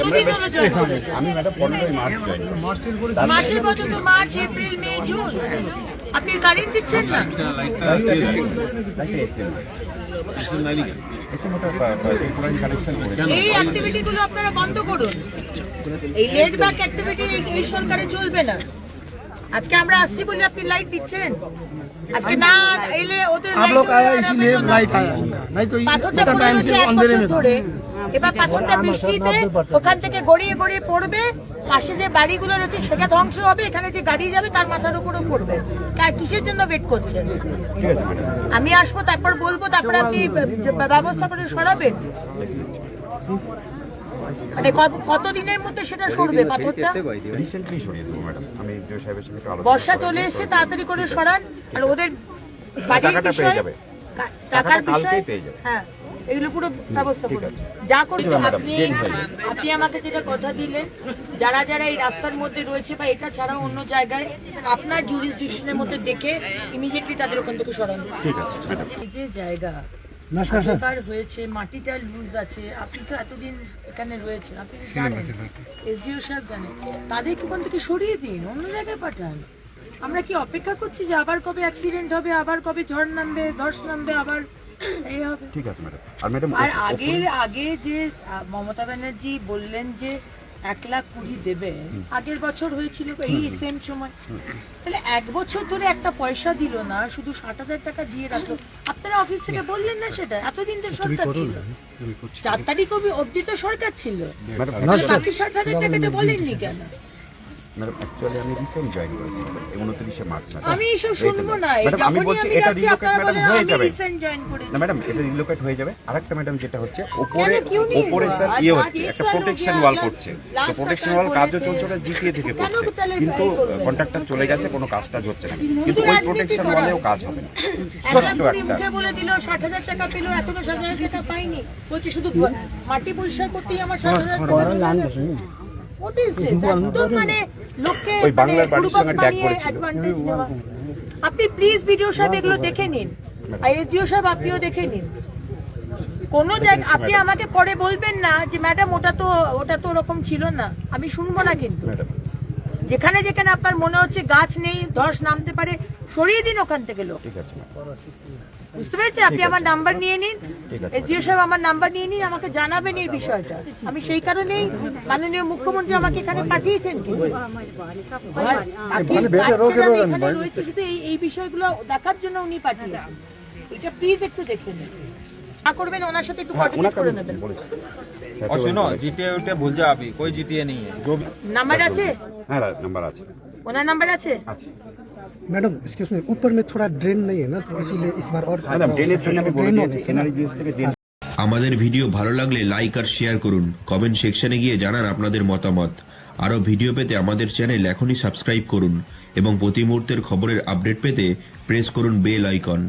কতদিন হলো জয়েন করেছেন? আমি ম্যাডাম 15 মার্চ জয়েন করি। মার্চের পর্যন্ত মার্চ এপ্রিল মে জুন আপনি কারেন্ট দিচ্ছেন না। এই অ্যাক্টিভিটি গুলো আপনারা বন্ধ করুন। এই লেট ব্যাক অ্যাক্টিভিটি এই সরকারে চলবে না। আজকে আমরা আসছি বলে আপনি লাইট দিচ্ছেন, আজকে না এলে ওদের পাথরটা পড়ে রয়েছে 1 বছর ধরে। এবার পাথরটা বৃষ্টিতে ওখান থেকে গড়িয়ে গড়িয়ে পড়বে, পাশে যে বাড়িগুলো রয়েছে সেটা ধ্বংস হবে, এখানে যে গাড়ি যাবে তার মাথার উপরেও পড়বে। কিসের জন্য ওয়েট করছেন? আমি আসবো, তারপর বলবো, তারপরে আপনি ব্যবস্থা করে সরাবেন। মানে কত দিনের মধ্যে সেটা সরবে পাথরটা? রিসেন্টলি সরিয়ে দেবো ম্যাডাম। আমি এসডিও সাহেবের সাথে আলোচনা বর্ষা চলে এসেছে, তাড়াতাড়ি করে সরান। আর ওদের বাড়ির বিষয়ে টাকার বিষয়ে হ্যাঁ এগুলো পুরো ব্যবস্থা করুন। যা করতে আপনি আমাকে যেটা কথা দিলেন, যারা যারা এই রাস্তার মধ্যে রয়েছে বা এটা ছাড়াও অন্য জায়গায় আপনার জুরিসডিকশনের মধ্যে দেখে ইমিডিয়েটলি তাদের ওখান থেকে সরান। ঠিক আছে ম্যাডাম। এই যে জায়গা হয়েছে, মাটিটা লুজ আছে, আপনি তো এতদিন এখানে রয়েছেন, আপনি জানেন, এসডিও সাহেব জানেন, তাদেরকে ওখান থেকে সরিয়ে দিন, অন্য জায়গায় পাঠান। আমরা কি অপেক্ষা করছি যে আবার কবে অ্যাক্সিডেন্ট হবে, আবার কবে ঝড় নামবে, ধস নামবে, আবার এই হবে? ঠিক আছে ম্যাডাম। আর ম্যাডাম আগে যে মমতা ব্যানার্জি বললেন যে 1,20,000 দেবে, আগের বছর হয়েছিল এই সেম সময়, তাহলে 1 বছর ধরে একটা পয়সা দিল না, শুধু 60,000 টাকা দিয়ে রাখলো। আপনারা অফিস থেকে বললেন না সেটা? এতদিন তো সরকার ছিল, 4 তারিখ অবধি তো সরকার ছিল, বাকি 60,000 টাকাটা বলেননি কেন? ম্যাডাম অ্যাকচুয়ালি আমি রিসেন্ট জয়েন করেছি 29 মার্চ। আমি এসব শুনবো না। আমি বলছি এটা রিলোকেট ম্যাডাম হয়ে যাবে না ম্যাডাম, এটা রিলোকেট হয়ে যাবে। আরেকটা ম্যাডাম যেটা হচ্ছে উপরে স্যার হচ্ছে একটা প্রোটেকশন ওয়াল করছে, তো প্রোটেকশন ওয়াল কাজও চলছে, ওটা জিপিএ থেকে করছে, কিন্তু কন্ট্রাক্টর চলে গেছে, কোনো কাজ হচ্ছে না, কিন্তু ওই প্রোটেকশন ওয়ালেও কাজ হবে না। ছোট্ট একটা বলে দিল 60,000 টাকা পেলো, এখনো 60,000 টাকা পাইনি, বলছে শুধু মাটি পরিষ্কার করতেই আমার 60,000 টাকা। মানে লোককে আপনি প্লিজ ভিডিও সাহেব এগুলো দেখে নিন, আর এসডিও সাহেব আপনিও দেখে নিন। কোন জায়গায় আপনি আমাকে পরে বলবেন না যে ম্যাডাম ওটা তো ওরকম ছিল না, আমি শুনবো না। কিন্তু যেখানে যেখানে আপনার মনে হচ্ছে গাছ নেই, ধস নামতে পারে, সরিয়ে দিন ওখান থেকে লোক। বুঝতে পেরেছেন? আপনি আমার নাম্বার নিয়ে নিন, এসডিও সাহেব আমার নাম্বার নিয়ে নিন, আমাকে জানাবেন এই বিষয়টা। আমি সেই কারণেই মাননীয় মুখ্যমন্ত্রী আমাকে এখানে পাঠিয়েছেন। এখানে রয়েছে শুধু এই বিষয়গুলো দেখার জন্য উনি পাঠিয়েছেন। এটা প্লিজ একটু দেখে নিন, করবেন ওনার সাথে একটু কোঅর্ডিনেট করে নেবেন। और सुनो जीटीए उठे भूल जाओ, अभी कोई जीटीए नहीं है। जो নাম্বার আছে? হ্যাঁ নাম্বার আছে, ওনার নাম্বার আছে। मैडम एक्सक्यूज मी, ऊपर में थोड़ा ड्रेन नहीं है ना, तो इसीलिए इस बार और ম্যাডাম ড্রেনের জন্য আমি বলে দিয়েছি এনআরজিএস থেকে ড্রেন। আমাদের ভিডিও ভালো লাগলে লাইক আর শেয়ার করুন, কমেন্ট সেকশনে গিয়ে জানান আপনাদের মতামত। আরও ভিডিও পেতে আমাদের চ্যানেল এখনই সাবস্ক্রাইব করুন এবং প্রতি মুহূর্তের খবরের আপডেট পেতে প্রেস করুন বেল আইকন।